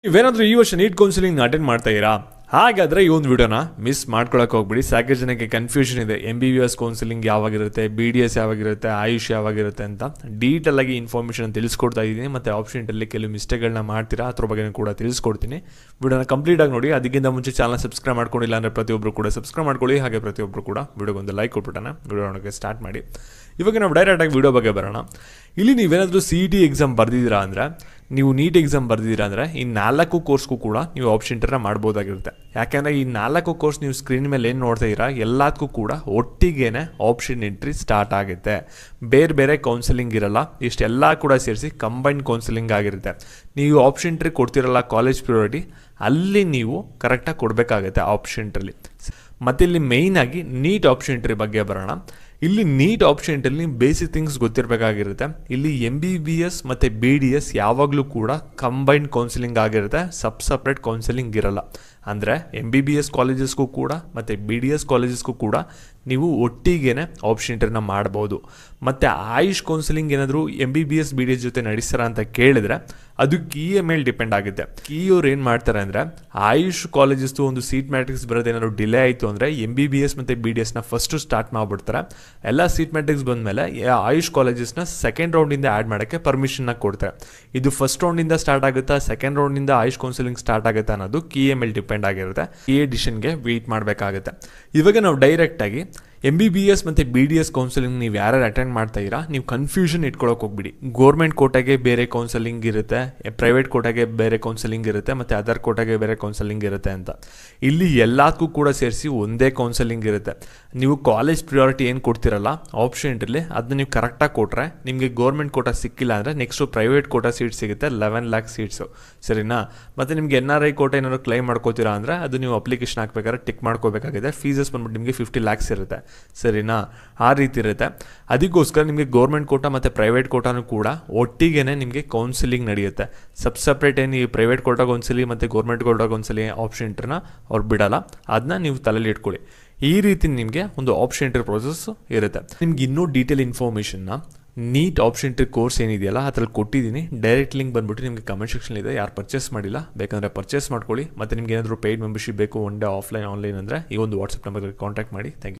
ನೀವೇನಾದರೂ ಈ ವರ್ಷ ನೀಟ್ ಕೌನ್ಸಿಲಿಂಗ್ ಅಟೆಂಡ್ ಮಾಡ್ತಾ ಇರಾ? ಹಾಗಾದರೆ ಈ ಒಂದು ವಿಡಿಯೋನ ಮಿಸ್ ಮಾಡ್ಕೊಳಕ್ಕೆ ಹೋಗ್ಬಿಡಿ. ಸಾಕಷ್ಟು ಜನಕ್ಕೆ ಕನ್ಫ್ಯೂಷನ್ ಇದೆ, MBBS ಕೌನ್ಸಿಲಿಂಗ್ ಯಾವಾಗಿರುತ್ತೆ, BDS ಯಾವಾಗಿರುತ್ತೆ, ಆಯುಷ್ ಯಾವಾಗಿರುತ್ತೆ ಅಂತ ಡೀಟೇಲ್ ಆಗಿ ಇನ್ಫಾರ್ಮೇಷನ್ ತಿಳಿಸ್ಕೊಡ್ತಾ ಇದ್ದೀನಿ. ಮತ್ತು ಆಪ್ಷನ್ಟಲ್ಲಿ ಕೆಲವು ಮಿಸ್ಟೇಕ್ಗಳನ್ನ ಮಾಡ್ತೀರಾ, ಅದ್ರ ಬಗ್ಗೆ ಕೂಡ ತಿಳಿಸ್ಕೊಡ್ತೀನಿ. ವಿಡಿಯೋನ ಕಂಪ್ಲೀಟ್ ಆಗಿ ನೋಡಿ. ಅದಕ್ಕಿಂತ ಮುಂಚೆ ಚಾನಲ್ ಸಬ್ಸ್ಕ್ರೈಬ್ ಮಾಡ್ಕೊಂಡಿಲ್ಲ ಅಂದರೆ ಪ್ರತಿಯೊಬ್ಬರು ಕೂಡ ಸಬ್ಸ್ಕ್ರೈಬ್ ಮಾಡ್ಕೊಳ್ಳಿ. ಹಾಗೆ ಪ್ರತಿಯೊಬ್ಬರು ಕೂಡ ವಿಡಿಯೋಗೊಂದು ಲೈಕ್ ಕೊಟ್ಬಿಟ್ಟಣ ವಿಡಿಯೋ ನೋಡೋಕ್ಕೆ ಸ್ಟಾರ್ಟ್ ಮಾಡಿ. ಇವಾಗ ನಾವು ಡೈರೆಕ್ಟಾಗಿ ವಿಡಿಯೋ ಬಗ್ಗೆ ಬರೋಣ. ಇಲ್ಲಿ ನೀವೇನಾದರೂ CET ಎಕ್ಸಾಮ್ ಬರೆದಿದ್ದೀರಾ ಅಂದರೆ, ನೀವು ನೀಟ್ ಎಕ್ಸಾಮ್ ಬರೆದಿದ್ದೀರಾ ಅಂದರೆ ಈ 4 ಕೋರ್ಸ್ಗೂ ಕೂಡ ನೀವು ಆಪ್ಷನ್ಟನ್ನು ಮಾಡ್ಬೋದಾಗಿರುತ್ತೆ. ಯಾಕೆಂದರೆ ಈ 4 ಕೋರ್ಸ್ ನೀವು ಸ್ಕ್ರೀನ್ ಮೇಲೆ ಏನು ನೋಡ್ತಾ ಇದ್ದೀರಾ ಎಲ್ಲದಕ್ಕೂ ಕೂಡ ಒಟ್ಟಿಗೇನೆ ಆಪ್ಷನ್ ಎಂಟ್ರಿ ಸ್ಟಾರ್ಟ್ ಆಗುತ್ತೆ. ಬೇರೆ ಬೇರೆ ಕೌನ್ಸಿಲಿಂಗ್ ಇರಲ್ಲ, ಇಷ್ಟೆಲ್ಲ ಕೂಡ ಸೇರಿಸಿ ಕಂಬೈನ್ಡ್ ಕೌನ್ಸಿಲಿಂಗ್ ಆಗಿರುತ್ತೆ. ನೀವು ಆಪ್ಷನ್ ಎಂಟ್ರಿ ಕೊಡ್ತಿರಲ್ಲ ಕಾಲೇಜ್ ಪ್ರಿಯಾರಿಟಿ, ಅಲ್ಲಿ ನೀವು ಕರೆಕ್ಟಾಗಿ ಕೊಡಬೇಕಾಗುತ್ತೆ ಆಪ್ಷನ್ ಎಂಟ್ರಲ್ಲಿ. ಮತ್ತು ಇಲ್ಲಿ ಮೇಯ್ನಾಗಿ ನೀಟ್ ಆಪ್ಷನ್ ಎಂಟ್ರಿ ಬಗ್ಗೆ ಬರೋಣ. ಇಲ್ಲಿ ನೀಟ್ ಆಪ್ಷನ್ ಎಂಟ್ರಿಯಲ್ಲಿ ಬೇಸಿಕ್ ಥಿಂಗ್ಸ್ ಗೊತ್ತಿರಬೇಕಾಗಿರುತ್ತೆ. ಇಲ್ಲಿ MBBS ಮತ್ತು BDS ಯಾವಾಗಲೂ ಕೂಡ ಕಂಬೈನ್ಡ್ ಕೌನ್ಸಿಲಿಂಗ್ ಆಗಿರುತ್ತೆ, ಸಪ್ರೇಟ್ ಕೌನ್ಸಿಲಿಂಗ್ ಇರಲ್ಲ. ಅಂದರೆ MBBS ಕಾಲೇಜಸ್ಗೂ ಕೂಡ ಮತ್ತು BDS ಕಾಲೇಜಸ್ಗೂ ಕೂಡ ನೀವು ಒಟ್ಟಿಗೇನೆ ಆಪ್ಷನ್ ಎಂಟ್ರಿನ ಮಾಡ್ಬೋದು. ಮತ್ತು ಆಯುಷ್ ಕೌನ್ಸಿಲಿಂಗ್ ಏನಾದರೂ MBBS BDS ಜೊತೆ ನಡೆಸ್ತಾರ ಅಂತ ಕೇಳಿದ್ರೆ ಅದು ಕೀಯ ಮೇಲೆ ಡಿಪೆಂಡ್ ಆಗುತ್ತೆ. ಕೀಯವ್ರು ಏನು ಮಾಡ್ತಾರೆ ಅಂದರೆ, ಆಯುಷ್ ಕಾಲೇಜಸ್ದು ಒಂದು ಸೀಟ್ ಮ್ಯಾಟ್ರಿಕ್ಸ್ ಬರೋದೇನಾದ್ರು ಡಿಲೇ ಆಯಿತು ಅಂದರೆ MBBS ಮತ್ತು BDSನ ಫಸ್ಟು ಸ್ಟಾರ್ಟ್ ಮಾಡಿಬಿಡ್ತಾರೆ. ಎಲ್ಲ ಸೀಟ್ ಮ್ಯಾಟ್ರಿಕ್ಸ್ ಬಂದಮೇಲೆ ಆಯುಷ್ ಕಾಲೇಜಸ್ನ ಸೆಕೆಂಡ್ ರೌಂಡಿಂದ ಆ್ಯಡ್ ಮಾಡೋಕ್ಕೆ ಪರ್ಮಿಷನ್ನ ಕೊಡ್ತಾರೆ. ಇದು ಫಸ್ಟ್ ರೌಂಡಿಂದ ಸ್ಟಾರ್ಟ್ ಆಗುತ್ತಾ, ಸೆಕೆಂಡ್ ರೌಂಡಿಂದ ಆಯುಷ್ ಕೌನ್ಸಿಲಿಂಗ್ ಸ್ಟಾರ್ಟ್ ಆಗುತ್ತೆ ಅನ್ನೋದು ಕೀಯ ಮೇಲೆ ಡಿಪೆಂಡ್ ಆಗಿರುತ್ತೆ. ಈ ಡಿಸಿಷನ್ಗೆ ವೆಯ್ಟ್ ಮಾಡಬೇಕಾಗುತ್ತೆ. ಇವಾಗ ನಾವು ಡೈರೆಕ್ಟಾಗಿ MBBS ಮತ್ತು BDS ಕೌನ್ಸಿಲಿಂಗ್ ನೀವು ಯಾರು ಅಟೆಂಡ್ ಮಾಡ್ತಾ ಇರಾ, ನೀವು ಕನ್ಫ್ಯೂಷನ್ ಇಟ್ಕೊಳ್ಳೋಕೆ ಹೋಗ್ಬಿಡಿ. ಗೋರ್ಮೆಂಟ್ ಕೋಟಾಗೆ ಬೇರೆ ಕೌನ್ಸಿಲಿಂಗ್ ಇರುತ್ತೆ, ಪ್ರೈವೇಟ್ ಕೋಟಾಗೆ ಬೇರೆ ಕೌನ್ಸಿಲಿಂಗ್ ಇರುತ್ತೆ, ಮತ್ತು ಅದರ್ ಕೋಟಾಗೆ ಬೇರೆ ಕೌನ್ಸಿಲಿಂಗ್ ಇರುತ್ತೆ ಅಂತ. ಇಲ್ಲಿ ಎಲ್ಲದಕ್ಕೂ ಕೂಡ ಸೇರಿಸಿ ಒಂದೇ ಕೌನ್ಸಿಲಿಂಗ್ ಇರುತ್ತೆ. ನೀವು ಕಾಲೇಜ್ ಪ್ರಿಯಾರಿಟಿ ಏನು ಕೊಡ್ತಿರಲ್ಲ ಆಪ್ಷನ್ ಎಂಟ್ರಿಲಿ, ಅದನ್ನ ನೀವು ಕರೆಕ್ಟಾಗಿ ಕೊಟ್ಟರೆ ನಿಮಗೆ ಗೋರ್ಮೆಂಟ್ ಕೋಟಾ ಸಿಕ್ಕಿಲ್ಲ ಅಂದರೆ ನೆಕ್ಸ್ಟು ಪ್ರೈವೇಟ್ ಕೋಟಾ ಸೀಟ್ ಸಿಗುತ್ತೆ, 11 lakh ಸೀಟ್ಸು, ಸರಿನಾ? ಮತ್ತು ನಿಮಗೆ NRI ಕೋಟಾ ಏನಾದ್ರು ಕ್ಲೈಮ್ ಮಾಡ್ಕೋತೀರಾ ಅಂದರೆ ಅದು ನೀವು ಅಪ್ಲಿಕೇಶನ್ ಹಾಕ್ಬೇಕಾದ್ರೆ ಟಿಕ್ ಮಾಡ್ಕೋಬೇಕಾಗಿದೆ. ಫೀಸಸ್ ಬಂದ್ಬಿಟ್ಟು ನಿಮಗೆ 50 lakhs ಇರುತ್ತೆ, ಸರಿನಾ? ಆ ರೀತಿ ಇರುತ್ತೆ. ಅದಕ್ಕೋಸ್ಕರ ನಿಮಗೆ ಗೌರ್ಮೆಂಟ್ ಕೋಟಾ ಮತ್ತು ಪ್ರೈವೇಟ್ ಕೋಟಾನು ಕೂಡ ಒಟ್ಟಿಗೆ ನಿಮಗೆ ಕೌನ್ಸಿಲಿಂಗ್ ನಡೆಯುತ್ತೆ. ಸಪ್ರೇಟ್ ಏನು ಈ ಪ್ರೈವೇಟ್ ಕೋಟಾಗೆ ಒಂದ್ಸಲಿ ಮತ್ತು ಗೌರ್ಮೆಂಟ್ ಕೋಟಾಗೆ ಒಂದ್ಸಲಿ ಆಪ್ಷನ್ ಎಂಟ್ರಿನ ಅವ್ರು ಬಿಡಲ್ಲ, ಅದನ್ನ ನೀವು ತಲೆಯಲ್ಲಿ ಇಟ್ಕೊಳ್ಳಿ. ಈ ರೀತಿ ನಿಮಗೆ ಒಂದು ಆಪ್ಷನ್ ಎಂಟ್ರಿ ಪ್ರೋಸೆಸ್ ಇರುತ್ತೆ. ನಿಮ್ಗೆ ಇನ್ನೂ ಡೀಟೇಲ್ ಇನ್ಫಾರ್ಮೇಷನ್ನ ನೀಟ್ ಆಪ್ಷನ್ ಎಂಟ್ರಿ ಕೋರ್ಸ್ ಏನಿದೆಯಲ್ಲ ಅದ್ರಲ್ಲಿ ಕೊಟ್ಟಿದ್ದೀನಿ. ಡೈರೆಕ್ಟ್ ಲಿಂಕ್ ಬಂದ್ಬಿಟ್ಟು ನಿಮಗೆ ಕಮೆಂಟ್ ಸೆಕ್ಷನ್ ಇದೆ. ಯಾರು ಪರ್ಚೇಸ್ ಮಾಡಿಲ್ಲ ಬೇಕಂದರೆ ಪರ್ಚೇಸ್ ಮಾಡ್ಕೊಳ್ಳಿ. ಮತ್ತು ನಿಮ್ಗೆ ಏನಾದರೂ ಪೇಯ್ಡ್ ಮೆಂಬರ್ಶಿಪ್ ಬೇಕು, ಒನ್ ಡೇ ಆಫ್ಲೈನ್ ಆನ್ಲೈನ್ ಅಂದರೆ ಈ ಒಂದು ವಾಟ್ಸಪ್ ನಂಬರ್ಗೆ ಕಾಂಟ್ಯಾಕ್ಟ್ ಮಾಡಿ. Thank you.